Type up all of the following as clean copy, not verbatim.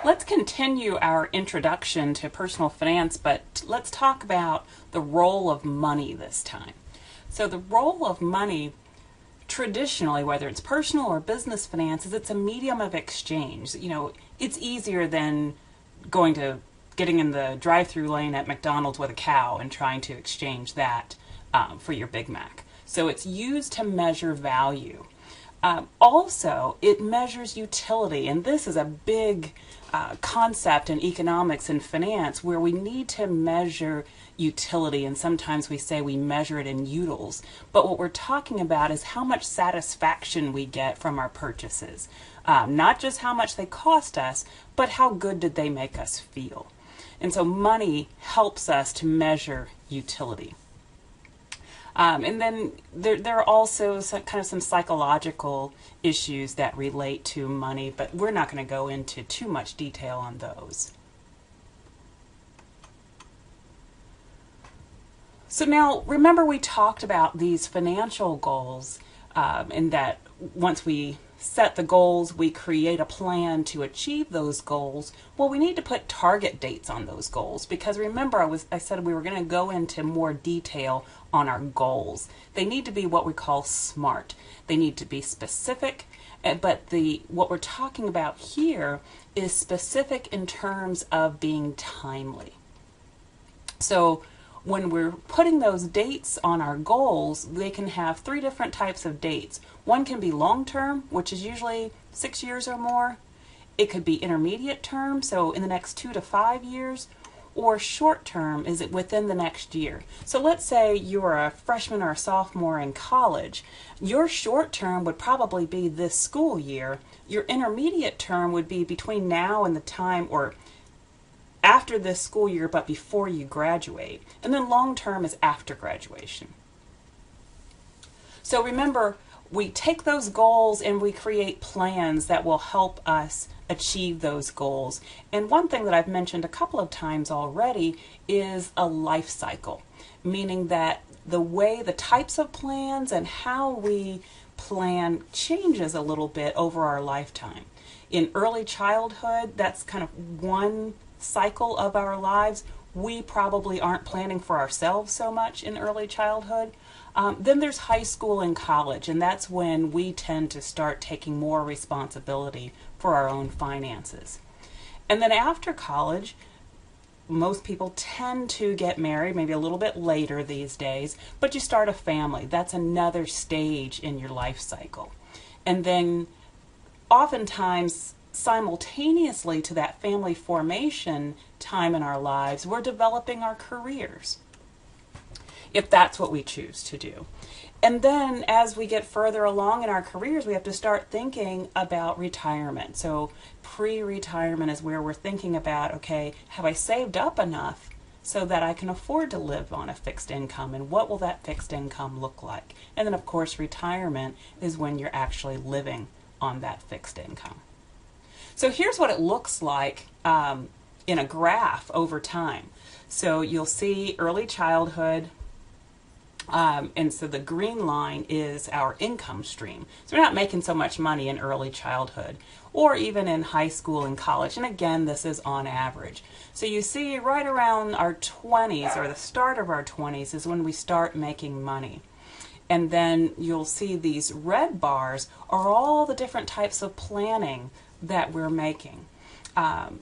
Let's continue our introduction to personal finance, but let's talk about the role of money this time. So the role of money traditionally, whether it's personal or business finance, is it's a medium of exchange. It's easier than getting in the drive-through lane at McDonald's with a cow and trying to exchange that for your Big Mac. So it's used to measure value. Also, it measures utility, and this is a big concept in economics and finance where we need to measure utility, and sometimes we say we measure it in utils. But what we're talking about is how much satisfaction we get from our purchases. Not just how much they cost us, but how good did they make us feel. And so money helps us to measure utility. And then there are also some psychological issues that relate to money, but we're not going to go into too much detail on those. So now, remember we talked about these financial goals, and that once we set the goals, we create a plan to achieve those goals. Well, we need to put target dates on those goals, because remember I said we were going to go into more detail on our goals. They need to be what we call SMART. They need to be specific, but what we're talking about here is specific in terms of being timely. So when we're putting those dates on our goals, they can have 3 different types of dates. One can be long-term, which is usually 6 years or more. It could be intermediate term, so in the next 2 to 5 years, or short-term, is it within the next year. So let's say you're a freshman or a sophomore in college. Your short-term would probably be this school year. Your intermediate term would be between now and the time, or after this school year, but before you graduate. And then long-term is after graduation. So remember, we take those goals and we create plans that will help us achieve those goals. And one thing that I've mentioned a couple of times already is a life cycle, meaning that the types of plans and how we plan changes a little bit over our lifetime. In early childhood, that's kind of one cycle of our lives. We probably aren't planning for ourselves so much in early childhood. Then there's high school and college, and that's when we tend to start taking more responsibility for our own finances. And then after college, most people tend to get married, maybe a little bit later these days, but you start a family. That's another stage in your life cycle. And then oftentimes, simultaneously to that family formation time in our lives, we're developing our careers, if that's what we choose to do. And then as we get further along in our careers, we have to start thinking about retirement. So pre-retirement is where we're thinking about, okay, have I saved up enough so that I can afford to live on a fixed income, and what will that fixed income look like? And then of course retirement is when you're actually living on that fixed income. So here's what it looks like in a graph over time. So you'll see early childhood, and so the green line is our income stream. So we're not making so much money in early childhood or even in high school and college. And again, this is on average. So you see right around our 20s, or the start of our 20s, is when we start making money. And then you'll see these red bars are all the different types of planning that we're making,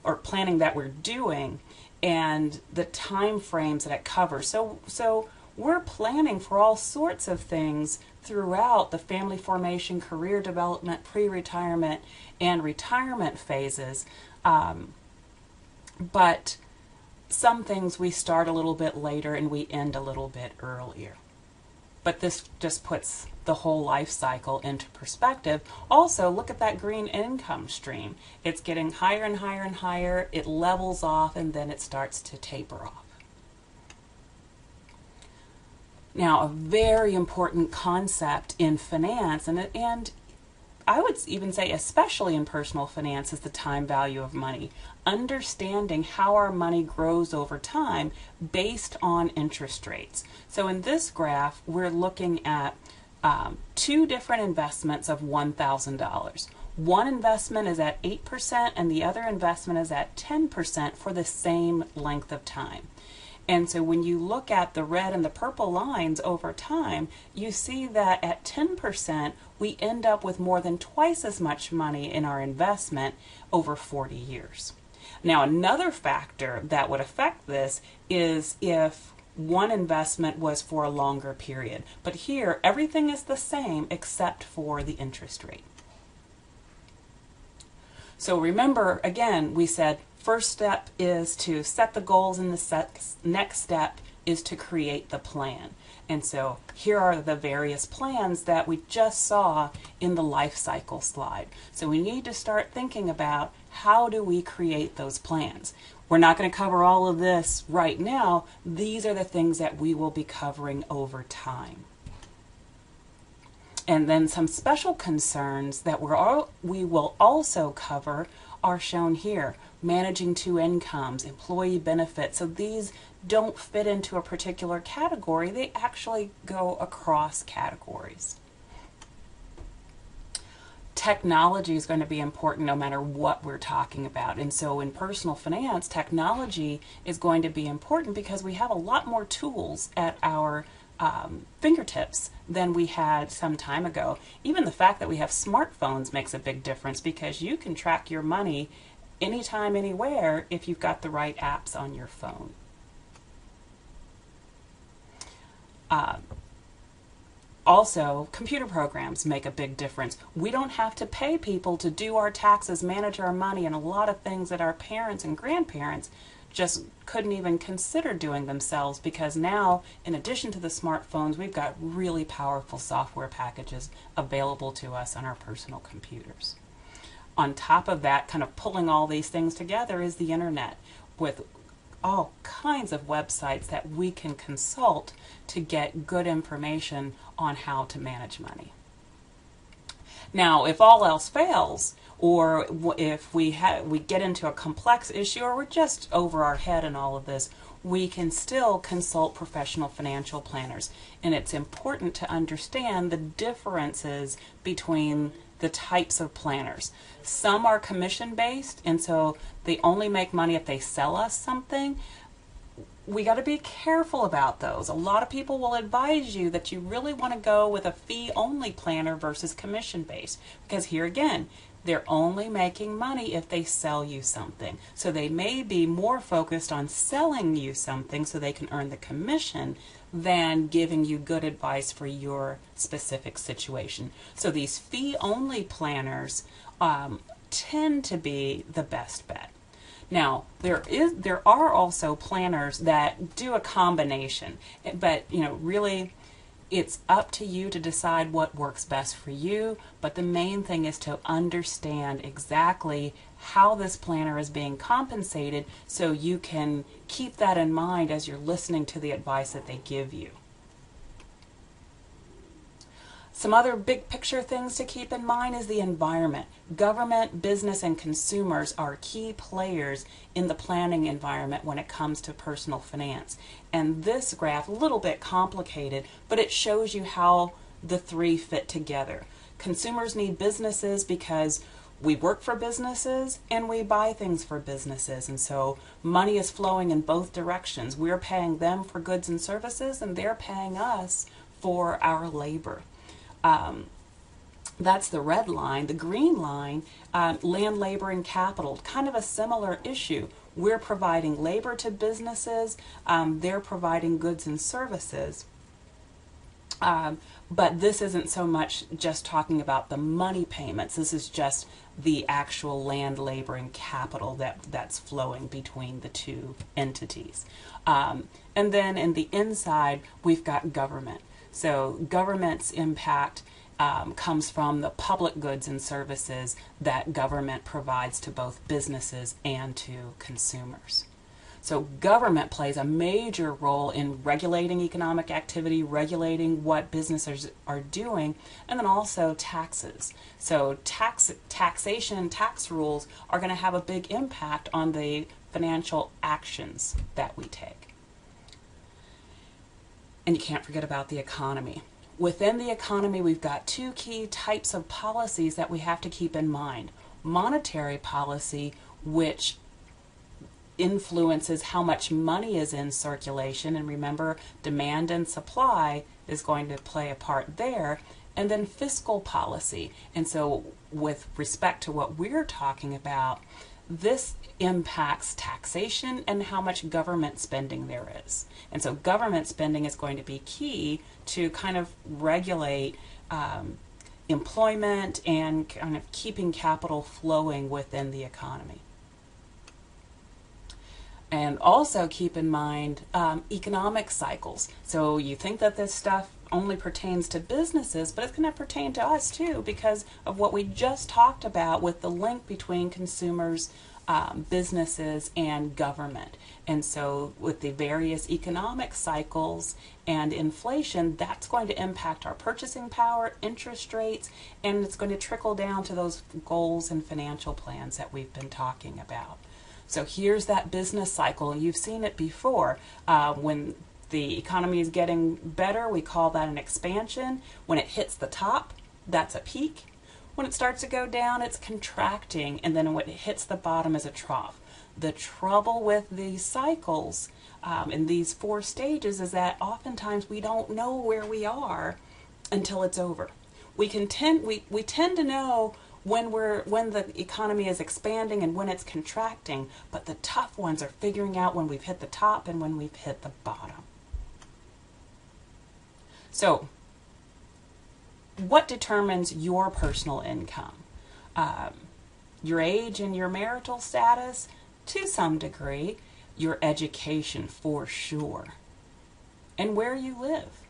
or planning that we're doing, and the time frames that it covers. So we're planning for all sorts of things throughout the family formation, career development, pre-retirement, and retirement phases. But some things we start a little bit later and we end a little bit earlier. But this just puts the whole life cycle into perspective. Also, look at that green income stream. It's getting higher and higher and higher. It levels off, and then it starts to taper off. Now, a very important concept in finance, and I would even say especially in personal finance, is the time value of money. Understanding how our money grows over time based on interest rates. So in this graph, we're looking at 2 different investments of $1,000. One investment is at 8% and the other investment is at 10% for the same length of time. And so when you look at the red and the purple lines over time, you see that at 10%, we end up with more than twice as much money in our investment over 40 years. Now, another factor that would affect this is if one investment was for a longer period. But here, everything is the same except for the interest rate. So remember, again, we said first step is to set the goals and the next step is to create the plan. And so here are the various plans that we just saw in the life cycle slide. So we need to start thinking about how do we create those plans. We're not going to cover all of this right now. These are the things that we will be covering over time. And then some special concerns that we will also cover are shown here. Managing two incomes, employee benefits. So these don't fit into a particular category. They actually go across categories. Technology is going to be important no matter what we're talking about. And so in personal finance, technology is going to be important because we have a lot more tools at our fingertips than we had some time ago. Even the fact that we have smartphones makes a big difference because you can track your money anytime, anywhere if you've got the right apps on your phone. Also, computer programs make a big difference. We don't have to pay people to do our taxes, manage our money, and a lot of things that our parents and grandparents just couldn't even consider doing themselves, because now, in addition to the smartphones, we've got really powerful software packages available to us on our personal computers. On top of that, kind of pulling all these things together is the internet with all kinds of websites that we can consult to get good information on how to manage money. Now, if all else fails, or if we get into a complex issue, or we're just over our head in all of this, we can still consult professional financial planners. And it's important to understand the differences between the types of planners. Some are commission-based, and so they only make money if they sell us something. We got to be careful about those. A lot of people will advise you that you really want to go with a fee-only planner versus commission-based, because here again, they're only making money if they sell you something. So they may be more focused on selling you something so they can earn the commission than giving you good advice for your specific situation. So these fee-only planners tend to be the best bet. Now, there are also planners that do a combination, but really it's up to you to decide what works best for you, but the main thing is to understand exactly how this planner is being compensated so you can keep that in mind as you're listening to the advice that they give you. Some other big picture things to keep in mind is the environment. Government, business, and consumers are key players in the planning environment when it comes to personal finance. And this graph, a little bit complicated, but it shows you how the three fit together. Consumers need businesses because we work for businesses and we buy things for businesses, and so money is flowing in both directions. We're paying them for goods and services, and they're paying us for our labor. That's the red line. The green line, land, labor, and capital, kind of a similar issue. We're providing labor to businesses, they're providing goods and services. But this isn't so much just talking about the money payments. This is just the actual land, labor, and capital that's flowing between the two entities. And then in the inside, we've got government. So government's impact comes from the public goods and services that government provides to both businesses and to consumers. So government plays a major role in regulating economic activity, regulating what businesses are doing, and then also taxes. So taxation, tax rules are going to have a big impact on the financial actions that we take. And you can't forget about the economy. Within the economy, we've got two key types of policies that we have to keep in mind. Monetary policy, which influences how much money is in circulation, and remember, demand and supply is going to play a part there. And then fiscal policy. And so with respect to what we're talking about, this impacts taxation and how much government spending there is. And so government spending is going to be key to kind of regulate employment and kind of keeping capital flowing within the economy. And also keep in mind economic cycles. So you think that this stuff only pertains to businesses, but it's going to pertain to us too because of what we just talked about with the link between consumers, businesses, and government. And so with the various economic cycles and inflation, that's going to impact our purchasing power, interest rates, and it's going to trickle down to those goals and financial plans that we've been talking about. So here's that business cycle. You've seen it before. When the economy is getting better, we call that an expansion. When it hits the top, that's a peak. When it starts to go down, it's contracting. And then when it hits the bottom is a trough. The trouble with these cycles in these four stages is that oftentimes we don't know where we are until it's over. We tend to know when the economy is expanding and when it's contracting, but the tough ones are figuring out when we've hit the top and when we've hit the bottom. So, what determines your personal income? Your age and your marital status, to some degree. Your education, for sure. And where you live.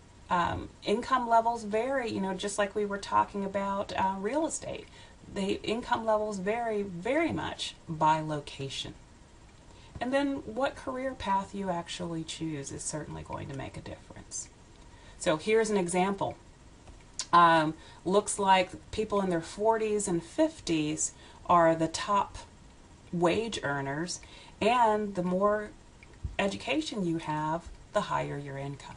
Income levels vary, just like we were talking about real estate. The income levels vary very much by location. And then what career path you actually choose is certainly going to make a difference. So here's an example. Looks like people in their 40s and 50s are the top wage earners, and the more education you have, the higher your income.